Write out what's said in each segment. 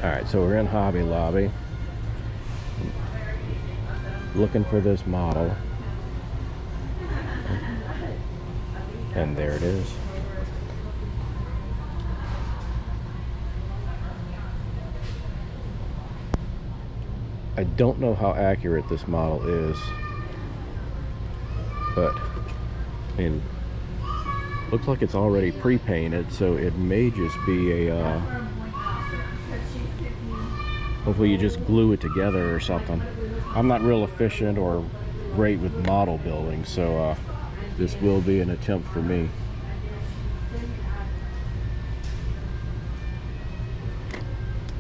Alright, so we're in Hobby Lobby looking for this model, and there it is. I don't know how accurate this model is, but I mean, looks like it's already pre-painted, so it may just be a hopefully you just glue it together or something. I'm not real efficient or great with model building, so this will be an attempt for me.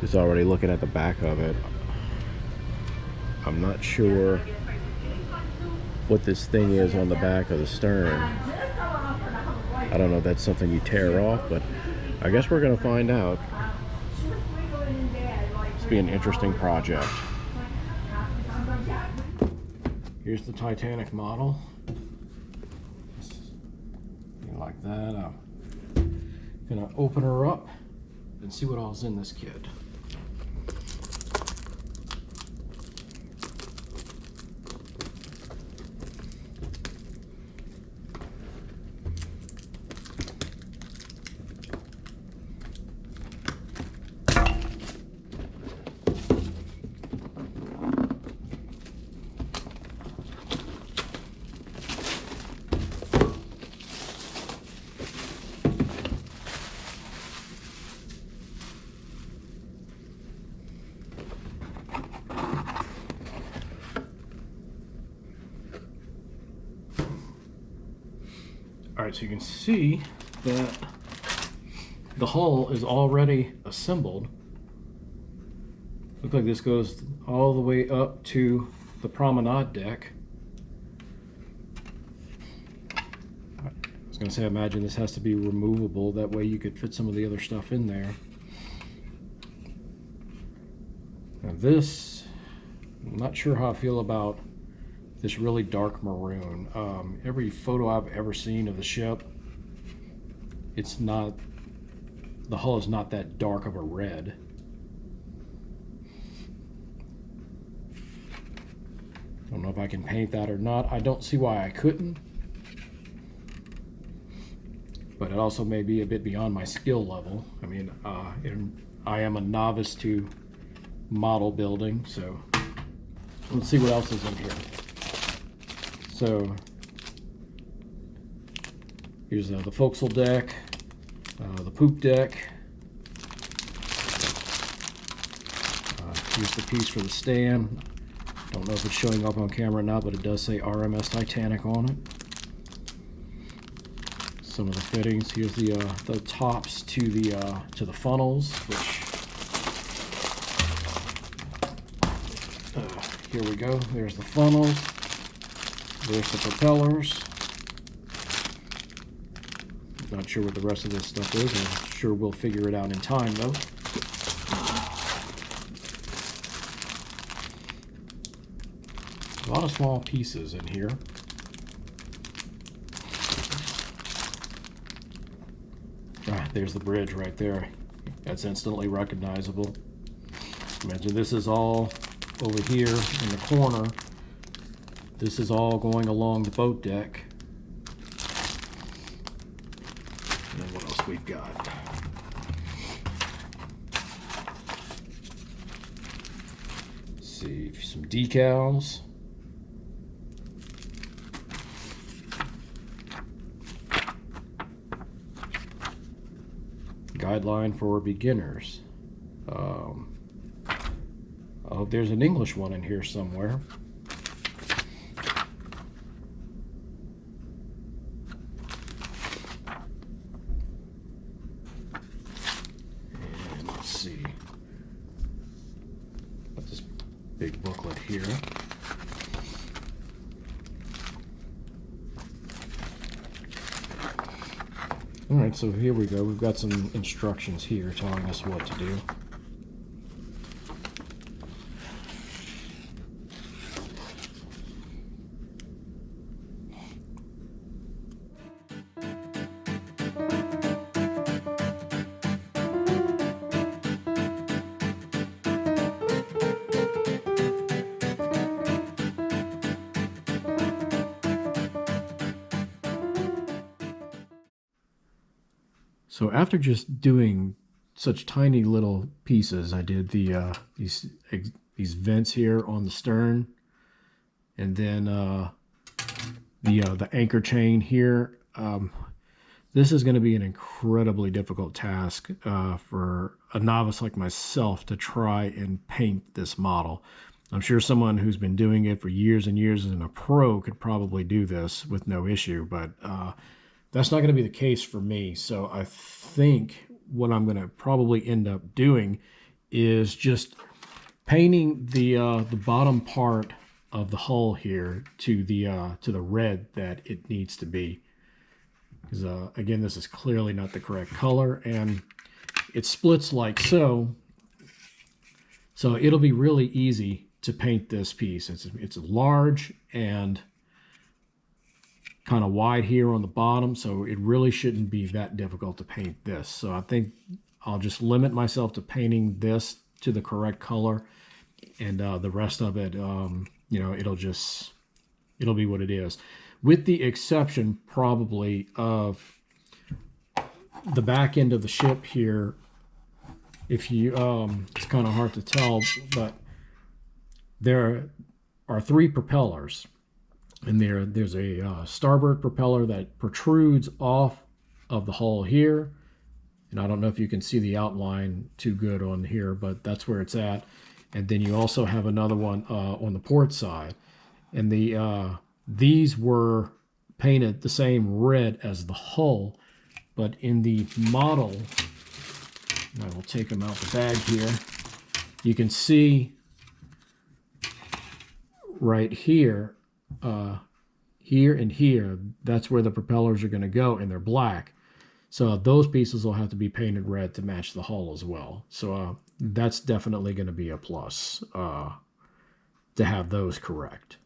Just already looking at the back of it, I'm not sure what this thing is on the back of the stern. I don't know if that's something you tear off, but I guess we're gonna find out. It's be an interesting project. Here's the Titanic model. Like that. I'm gonna open her up and see what all's in this kit. Alright, so you can see that the hull is already assembled. Looks like this goes all the way up to the promenade deck. I was going to say, I imagine this has to be removable, that way you could fit some of the other stuff in there. Now this, I'm not sure how I feel about this really dark maroon. Every photo I've ever seen of the ship, it's not, the hull is not that dark of a red. I don't know if I can paint that or not. I don't see why I couldn't, but it also may be a bit beyond my skill level. I mean, I am a novice to model building, so let's see what else is in here. So here's the forecastle deck, the poop deck. Here's the piece for the stand. Don't know if it's showing up on camera or not, but it does say RMS Titanic on it. Some of the fittings. Here's the tops to the funnels, which here we go. There's the funnels. There's the propellers. Not sure what the rest of this stuff is. I'm sure we'll figure it out in time, though. A lot of small pieces in here. There's the bridge right there. That's instantly recognizable. Imagine this is all over here in the corner. This is all going along the boat deck. And then what else we've got? Let's see, some decals. Guideline for beginners. Oh, there's an English one in here somewhere. And let's see. Got this big booklet here. All right, so here we go. We've got some instructions here telling us what to do. So after just doing such tiny little pieces, I did these vents here on the stern, and then the anchor chain here. This is going to be an incredibly difficult task for a novice like myself to try and paint this model. I'm sure someone who's been doing it for years and years and a pro could probably do this with no issue, but that's not going to be the case for me. So I think what I'm going to probably end up doing is just painting the bottom part of the hull here to the red that it needs to be. Because again, this is clearly not the correct color, and it splits like so. So it'll be really easy to paint this piece. It's large and kind of wide here on the bottom, so it really shouldn't be that difficult to paint this. So I think I'll just limit myself to painting this to the correct color, and the rest of it, you know, it'll be what it is, with the exception probably of the back end of the ship here. If you, it's kind of hard to tell, but there are 3 propellers. And there's a starboard propeller that protrudes off of the hull here. And I don't know if you can see the outline too good on here, but that's where it's at. And then you also have another one on the port side. And these were painted the same red as the hull, but in the model, and I will take them out the bag here, you can see right here, here and here, that's where the propellers are going to go, and they're black. So those pieces will have to be painted red to match the hull as well. So that's definitely going to be a plus to have those correct.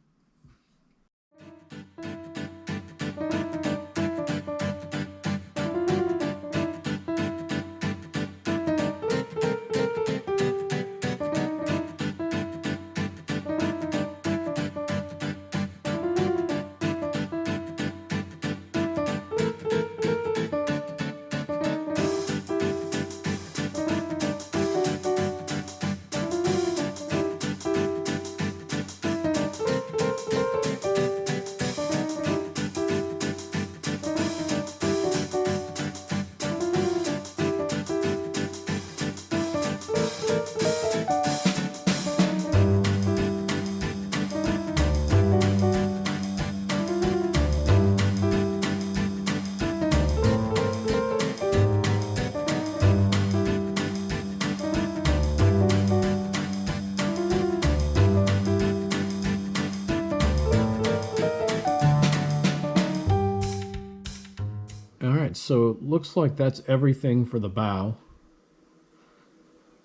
So it looks like that's everything for the bow.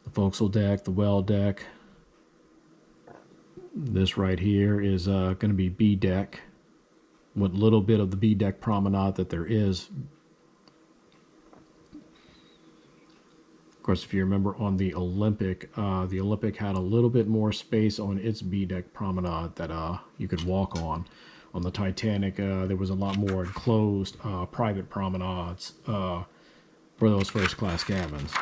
The forecastle deck, the well deck. This right here is going to be B deck. What little bit of the B deck promenade that there is. Of course, if you remember on the Olympic had a little bit more space on its B deck promenade that you could walk on. On the Titanic, there was a lot more enclosed private promenades for those first class cabins.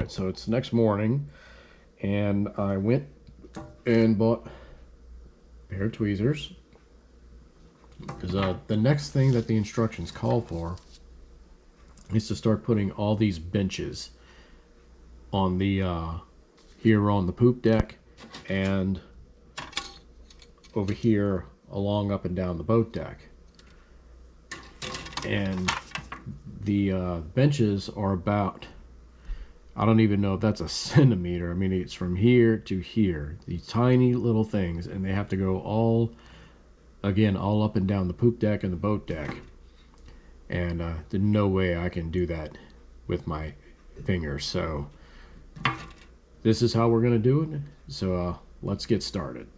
Alright, so it's next morning, and I went and bought a pair of tweezers, because the next thing that the instructions call for is to start putting all these benches on the here on the poop deck, and over here along up and down the boat deck. And the benches are about, I don't even know if that's a centimeter. I mean, it's from here to here, these tiny little things, and they have to go all up and down the poop deck and the boat deck. And there's no way I can do that with my fingers. So this is how we're gonna do it. So let's get started.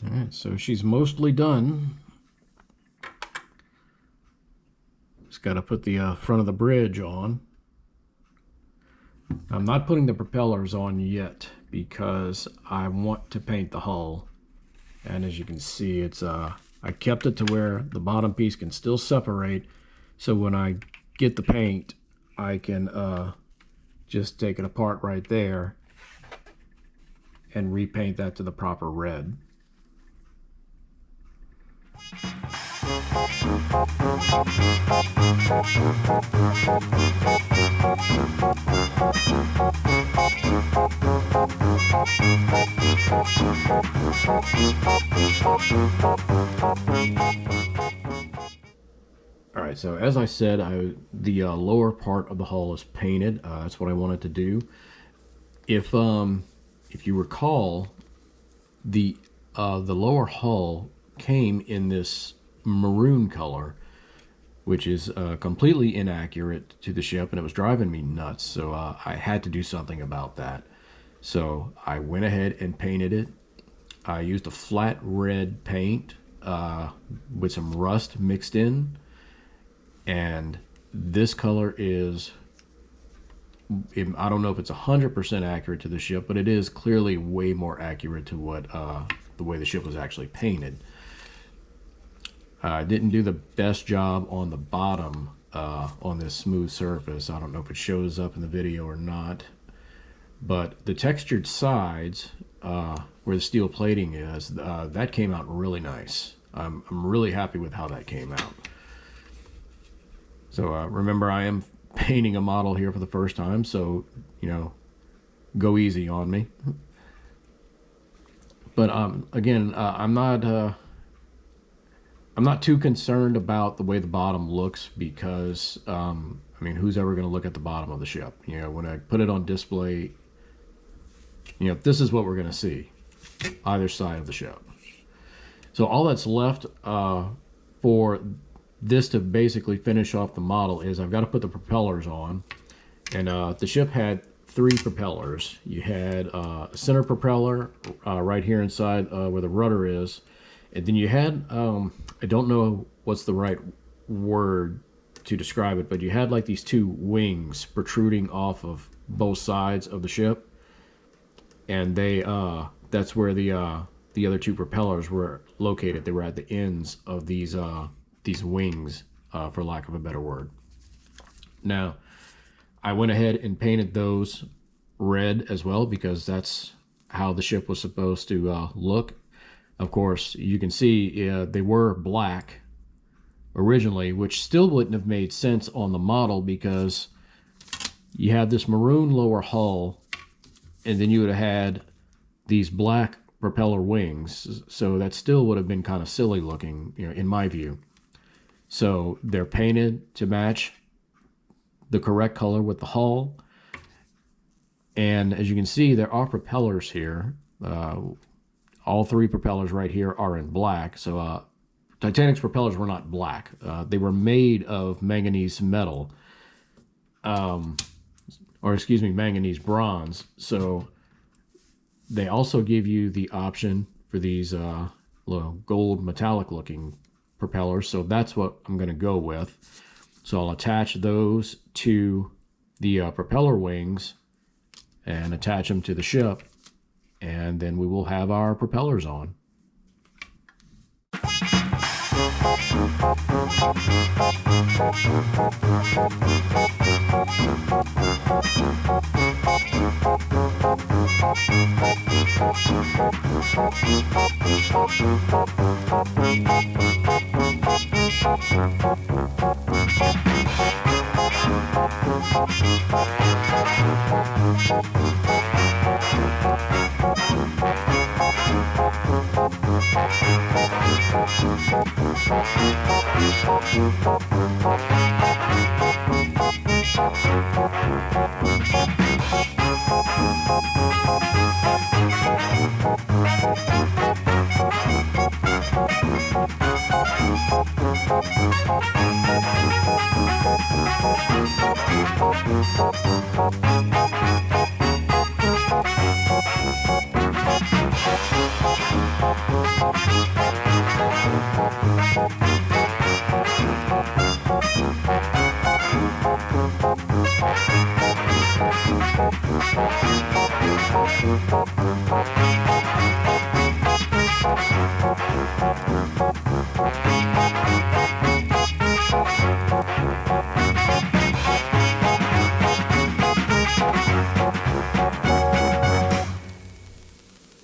Alright, so she's mostly done. Just got to put the front of the bridge on. I'm not putting the propellers on yet because I want to paint the hull. And as you can see, it's I kept it to where the bottom piece can still separate, so when I get the paint, I can just take it apart right there and repaint that to the proper red. Alright, so as I said, the lower part of the hull is painted. That's what I wanted to do. If you recall, the lower hull came in this maroon color, which is completely inaccurate to the ship, and it was driving me nuts. So I had to do something about that. So I went ahead and painted it. I used a flat red paint with some rust mixed in, and this color is, I don't know if it's 100% accurate to the ship, but it is clearly way more accurate to what the way the ship was actually painted. I didn't do the best job on the bottom on this smooth surface. I don't know if it shows up in the video or not, but the textured sides where the steel plating is, that came out really nice. I'm really happy with how that came out. So remember, I am painting a model here for the first time, so go easy on me. But again, I'm not too concerned about the way the bottom looks, because I mean, who's ever going to look at the bottom of the ship? When I put it on display, this is what we're going to see either side of the ship. So all that's left for this to basically finish off the model is I've got to put the propellers on. And the ship had 3 propellers. You had a center propeller right here inside where the rudder is, and then you had I don't know what's the right word to describe it, but you had like these 2 wings protruding off of both sides of the ship, and they that's where the other 2 propellers were located. They were at the ends of these wings, for lack of a better word. Now, I went ahead and painted those red as well, because that's how the ship was supposed to look. Of course, you can see they were black originally, which still wouldn't have made sense on the model, because you had this maroon lower hull, and then you would have had these black propeller wings. So that still would have been kind of silly looking, in my view. So they're painted to match the correct color with the hull. And as you can see, there are propellers here. All 3 propellers right here are in black. So Titanic's propellers were not black. They were made of manganese metal, or excuse me, manganese bronze. So they also give you the option for these gold metallic looking propellers. So that's what I'm going to go with. So I'll attach those to the propeller wings and attach them to the ship, and then we will have our propellers on.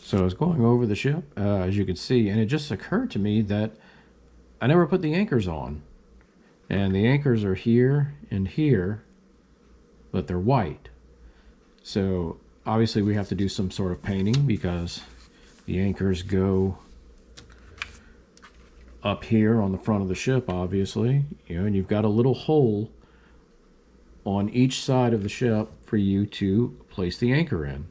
So I was going over the ship, as you can see, and it just occurred to me that I never put the anchors on. And the anchors are here and here, but they're white. So obviously we have to do some sort of painting because the anchors go up here on the front of the ship, obviously, and you've got a little hole on each side of the ship for you to place the anchor in.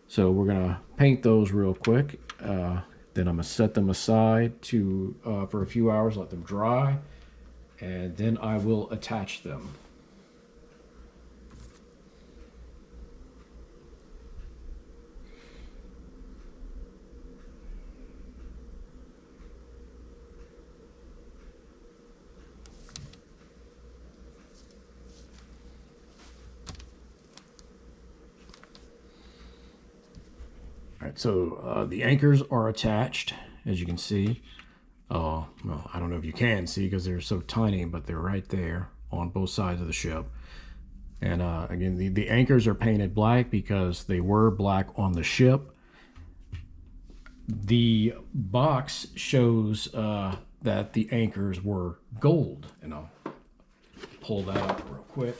So we're gonna paint those real quick. Then I'm gonna set them aside to for a few hours, let them dry, and then I will attach them. All right, so the anchors are attached, as you can see. Well, I don't know if you can see because they're so tiny, but they're right there on both sides of the ship. And again, the anchors are painted black because they were black on the ship. The box shows that the anchors were gold, and I'll pull that up real quick.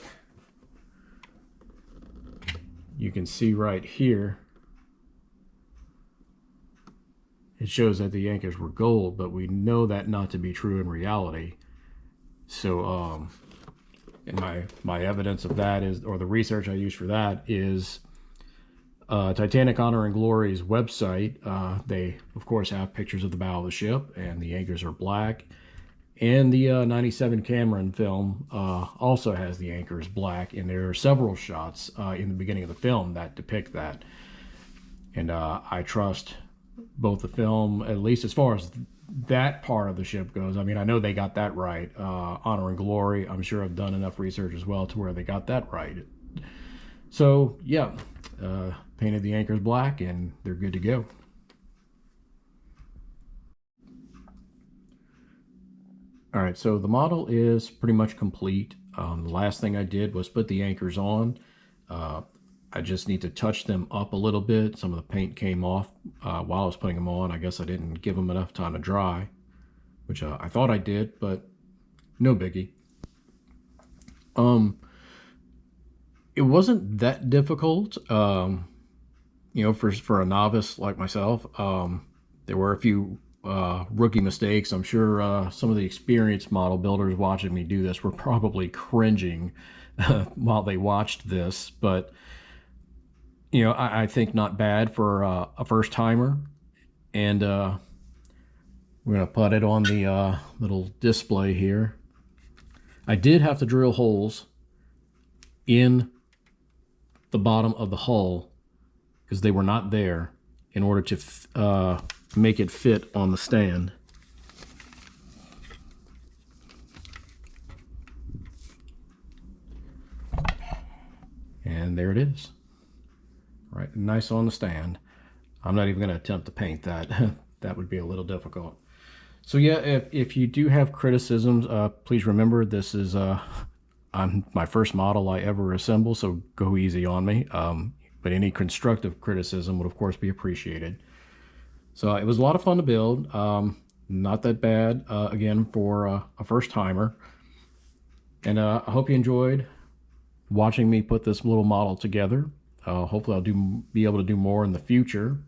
You can see right here it shows that the anchors were gold, but we know that not to be true in reality. So and my evidence of that is, or the research I use for that is Titanic Honor and Glory's website. They of course have pictures of the bow of the ship, and the anchors are black. And the 97 Cameron film also has the anchors black, and there are several shots in the beginning of the film that depict that. And I trust both the film, at least as far as that part of the ship goes. I mean, I know they got that right. Honor and Glory, I'm sure I've done enough research as well to where they got that right. So yeah, painted the anchors black and they're good to go. All right, so the model is pretty much complete. The last thing I did was put the anchors on. I just need to touch them up a little bit. Some of the paint came off while I was putting them on. I guess I didn't give them enough time to dry, which I thought I did, but no biggie. It wasn't that difficult, you know, for a novice like myself. There were a few rookie mistakes. I'm sure some of the experienced model builders watching me do this were probably cringing while they watched this, but you know, I think not bad for a first timer. And we're gonna put it on the little display here. I did have to drill holes in the bottom of the hull because they were not there in order to make it fit on the stand. And there it is. Right, nice on the stand. I'm not even going to attempt to paint that. That would be a little difficult. So yeah, if you do have criticisms, please remember this is my first model I ever assemble, so go easy on me. But any constructive criticism would of course be appreciated. So it was a lot of fun to build. Not that bad, again, for a first timer. And I hope you enjoyed watching me put this little model together. Hopefully I'll be able to do more in the future.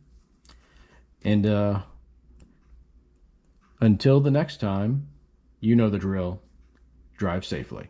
And until the next time, you know the drill. Drive safely.